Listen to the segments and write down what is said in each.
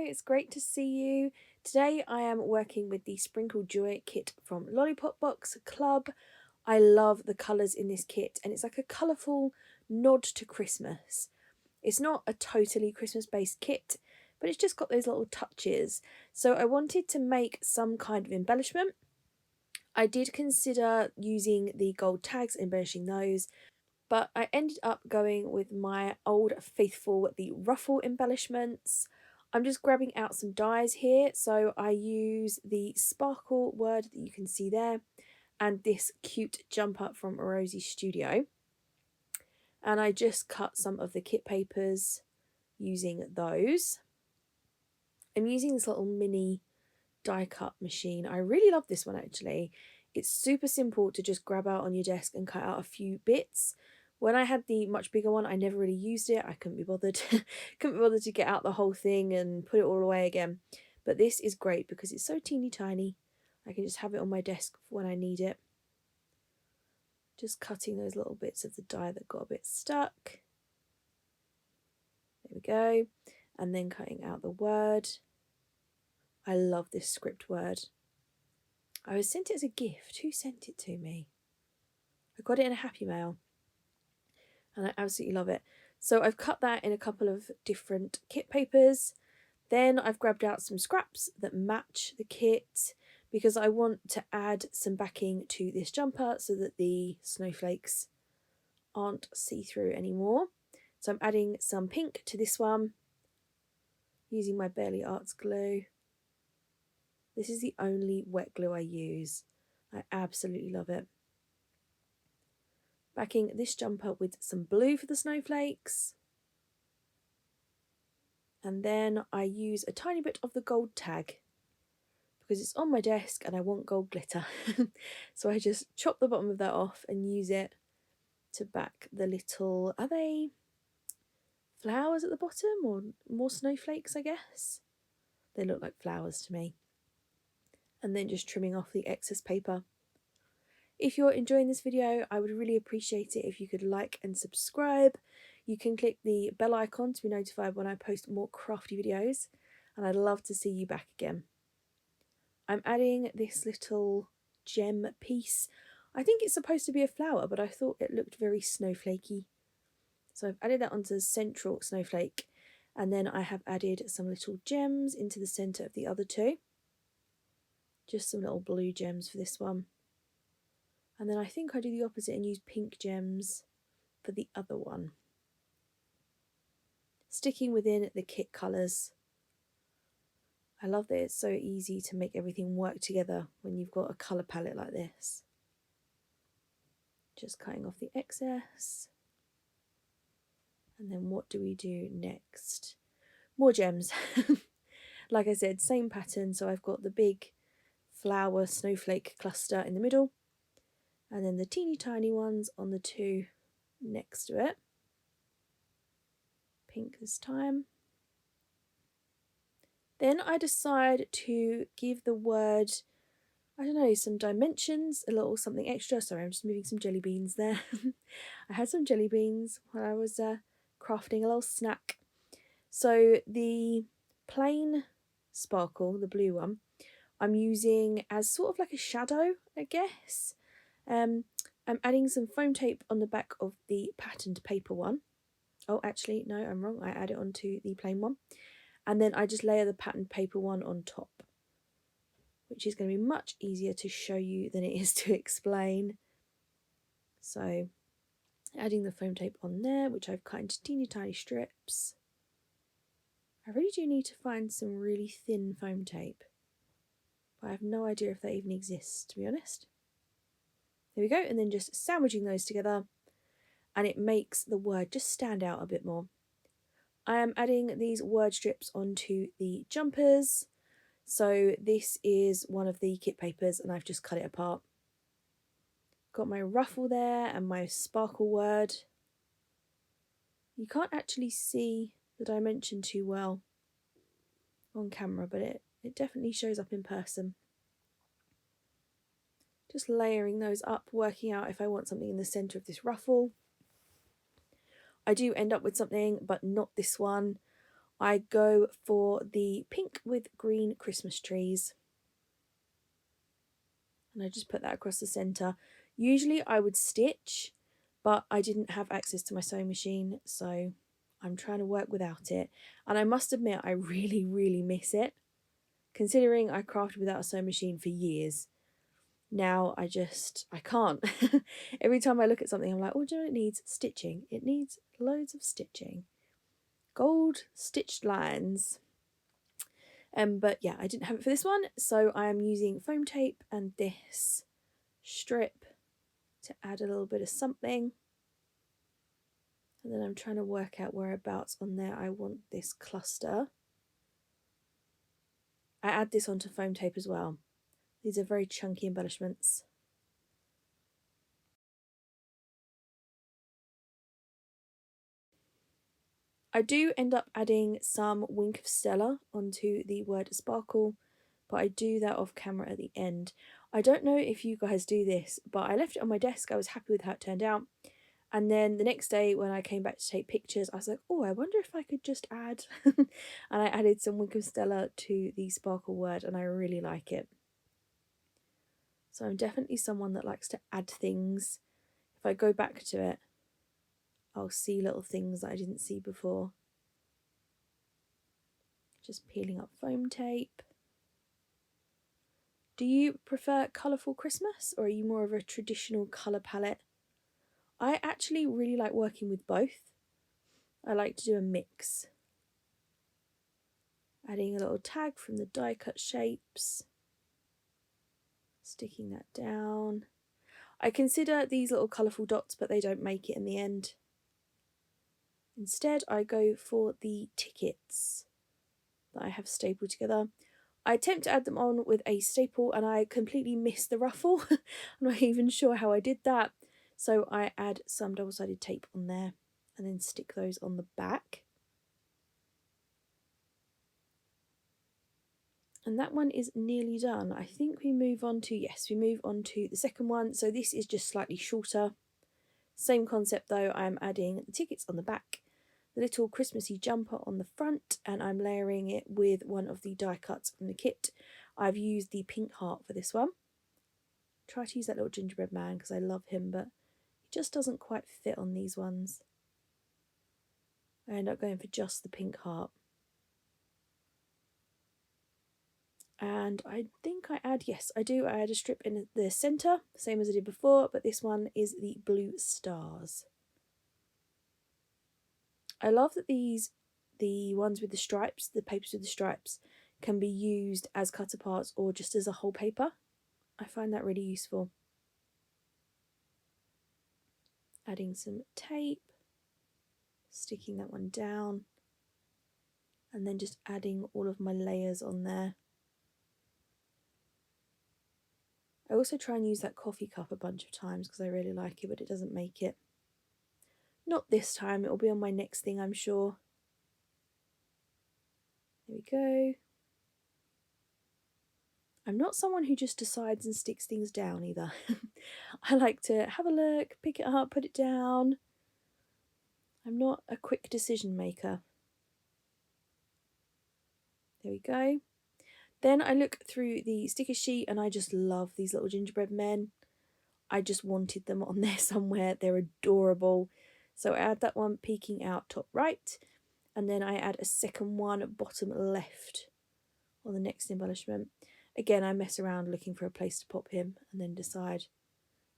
it's great to see you. Today I am working with the Sprinkle Joy kit from Lollipop Box Club. I love the colours in this kit, and it's like a colourful nod to Christmas. It's not a totally Christmas based kit, but it's just got those little touches. So I wanted to make some kind of embellishment. I did consider using the gold tags, embellishing those, but I ended up going with my old faithful, the Ruffle embellishments. I'm just grabbing out some dies here, so I use the sparkle word that you can see there, and this cute jumper from Rosie Studio. And I just cut some of the kit papers using those. I'm using this little mini die cut machine. I really love this one actually. It's super simple to just grab out on your desk and cut out a few bits. When I had the much bigger one, I never really used it. I couldn't be bothered. Couldn't be bothered to get out the whole thing and put it all away again. But this is great because it's so teeny tiny. I can just have it on my desk when I need it. Just cutting those little bits of the die that got a bit stuck. There we go. And then cutting out the word. I love this script word. I was sent it as a gift. Who sent it to me? I got it in a Happy Mail. And I absolutely love it. So I've cut that in a couple of different kit papers. Then I've grabbed out some scraps that match the kit because I want to add some backing to this jumper so that the snowflakes aren't see-through anymore. So I'm adding some pink to this one using my Barely Arts glue. This is the only wet glue I use. I absolutely love it. Backing this jumper with some blue for the snowflakes. And then I use a tiny bit of the gold tag because it's on my desk and I want gold glitter. So I just chop the bottom of that off and use it to back the little, are they flowers at the bottom or more snowflakes, I guess? They look like flowers to me. And then just trimming off the excess paper. If you're enjoying this video, I would really appreciate it if you could like and subscribe. You can click the bell icon to be notified when I post more crafty videos, and I'd love to see you back again. I'm adding this little gem piece. I think it's supposed to be a flower, but I thought it looked very snowflakey. So I've added that onto the central snowflake, and then I have added some little gems into the centre of the other two. Just some little blue gems for this one. And then I think I do the opposite and use pink gems for the other one. Sticking within the kit colours. I love that it's so easy to make everything work together when you've got a colour palette like this. Just cutting off the excess. And then what do we do next? More gems. Like I said, same pattern. So I've got the big flower snowflake cluster in the middle. And then the teeny tiny ones on the two next to it. Pink this time. Then I decide to give the word, I don't know, some dimensions, a little something extra. Sorry, I'm just moving some jelly beans there. I had some jelly beans while I was crafting a little snack. So the plain sparkle, the blue one, I'm using as sort of like a shadow, I guess. I'm adding some foam tape on the back of the patterned paper one. Oh, actually, no, I'm wrong. I add it onto the plain one. And then I just layer the patterned paper one on top, which is going to be much easier to show you than it is to explain. So adding the foam tape on there, which I've cut into teeny tiny strips. I really do need to find some really thin foam tape. But I have no idea if they even exist, to be honest. There we go, and then just sandwiching those together, and it makes the word just stand out a bit more. I am adding these word strips onto the jumpers. So this is one of the kit papers, and I've just cut it apart. Got my ruffle there and my sparkle word. You can't actually see the dimension too well on camera, but it definitely shows up in person. Just layering those up, working out if I want something in the centre of this ruffle. I do end up with something, but not this one. I go for the pink with green Christmas trees. And I just put that across the centre. Usually I would stitch, but I didn't have access to my sewing machine, so I'm trying to work without it. And I must admit, I really, really miss it, considering I crafted without a sewing machine for years. Now I can't. Every time I look at something, I'm like, oh, do you know, it needs stitching. It needs loads of stitching. Gold stitched lines. But yeah, I didn't have it for this one, so I am using foam tape and this strip to add a little bit of something. And then I'm trying to work out whereabouts on there I want this cluster. I add this onto foam tape as well. These are very chunky embellishments. I do end up adding some Wink of Stella onto the word sparkle, but I do that off camera at the end. I don't know if you guys do this, but I left it on my desk. I was happy with how it turned out. And then the next day when I came back to take pictures, I was like, oh, I wonder if I could just add. And I added some Wink of Stella to the sparkle word, and I really like it. So I'm definitely someone that likes to add things. If I go back to it, I'll see little things that I didn't see before. Just peeling up foam tape. Do you prefer colourful Christmas, or are you more of a traditional colour palette? I actually really like working with both. I like to do a mix. Adding a little tag from the die cut shapes. Sticking that down. I consider these little colourful dots, but they don't make it in the end. Instead, I go for the tickets that I have stapled together. I attempt to add them on with a staple and I completely miss the ruffle. I'm not even sure how I did that. So I add some double-sided tape on there and then stick those on the back. And that one is nearly done. I think we move on to the second one. So this is just slightly shorter. Same concept though, I'm adding the tickets on the back, the little Christmassy jumper on the front, and I'm layering it with one of the die cuts from the kit. I've used the pink heart for this one. Try to use that little gingerbread man because I love him, but he just doesn't quite fit on these ones. I end up going for just the pink heart. And I think I add a strip in the centre, same as I did before, but this one is the blue stars. I love that the ones with the stripes, the papers with the stripes, can be used as cut aparts or just as a whole paper. I find that really useful. Adding some tape, sticking that one down, and then just adding all of my layers on there. I also try and use that coffee cup a bunch of times because I really like it, but it doesn't make it. Not this time, it'll be on my next thing, I'm sure. There we go. I'm not someone who just decides and sticks things down either. I like to have a look, pick it up, put it down. I'm not a quick decision maker. There we go. Then I look through the sticker sheet and I just love these little gingerbread men. I just wanted them on there somewhere. They're adorable. So I add that one peeking out top right, and then I add a second one bottom left on the next embellishment. Again, I mess around looking for a place to pop him and then decide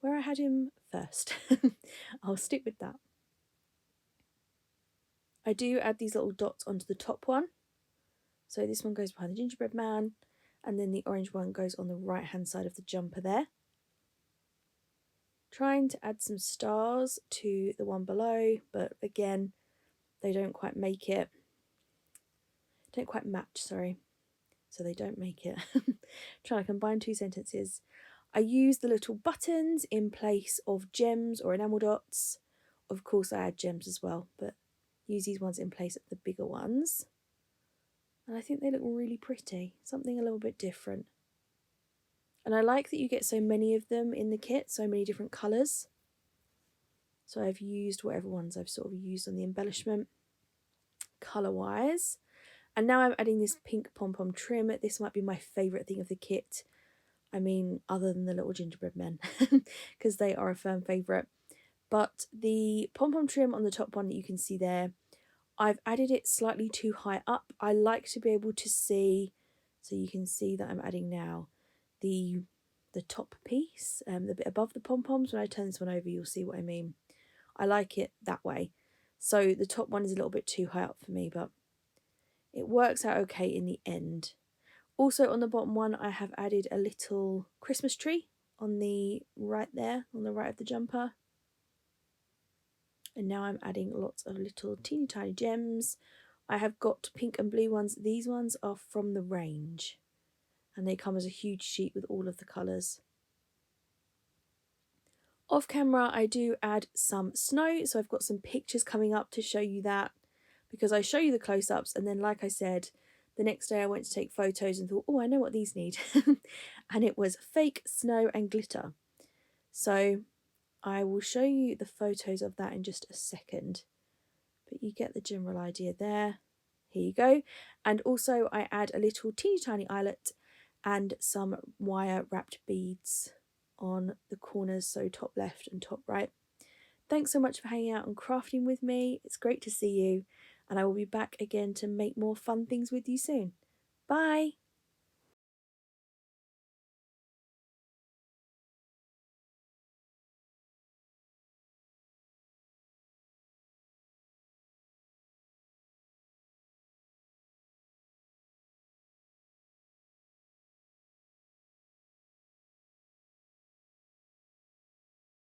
where I had him first. I'll stick with that. I do add these little dots onto the top one. So this one goes behind the gingerbread man, and then the orange one goes on the right hand side of the jumper there. Trying to add some stars to the one below, but again, they don't quite make it. Don't quite match, sorry. So they don't make it. Trying to combine two sentences. I use the little buttons in place of gems or enamel dots. Of course, I add gems as well, but use these ones in place of the bigger ones. And I think they look really pretty, something a little bit different. And I like that you get so many of them in the kit, so many different colours. So I've used whatever ones I've sort of used on the embellishment, colour-wise. And now I'm adding this pink pom-pom trim. This might be my favourite thing of the kit. I mean, other than the little gingerbread men, because they are a firm favourite. But the pom-pom trim on the top one that you can see there, I've added it slightly too high up. I like to be able to see, so you can see that I'm adding now the top piece, the bit above the pom-poms. When I turn this one over, you'll see what I mean. I like it that way. So the top one is a little bit too high up for me, but it works out okay in the end. Also on the bottom one, I have added a little Christmas tree on the right there, on the right of the jumper. And now I'm adding lots of little teeny tiny gems. I have got pink and blue ones. These ones are from the range, and they come as a huge sheet with all of the colours. Off camera, I do add some snow, so I've got some pictures coming up to show you that, because I show you the close-ups, and then like I said, the next day I went to take photos and thought, oh, I know what these need. And it was fake snow and glitter. So I will show you the photos of that in just a second, but you get the general idea there. Here you go. And also I add a little teeny tiny eyelet and some wire wrapped beads on the corners, so top left and top right. Thanks so much for hanging out and crafting with me. It's great to see you, and I will be back again to make more fun things with you soon. Bye!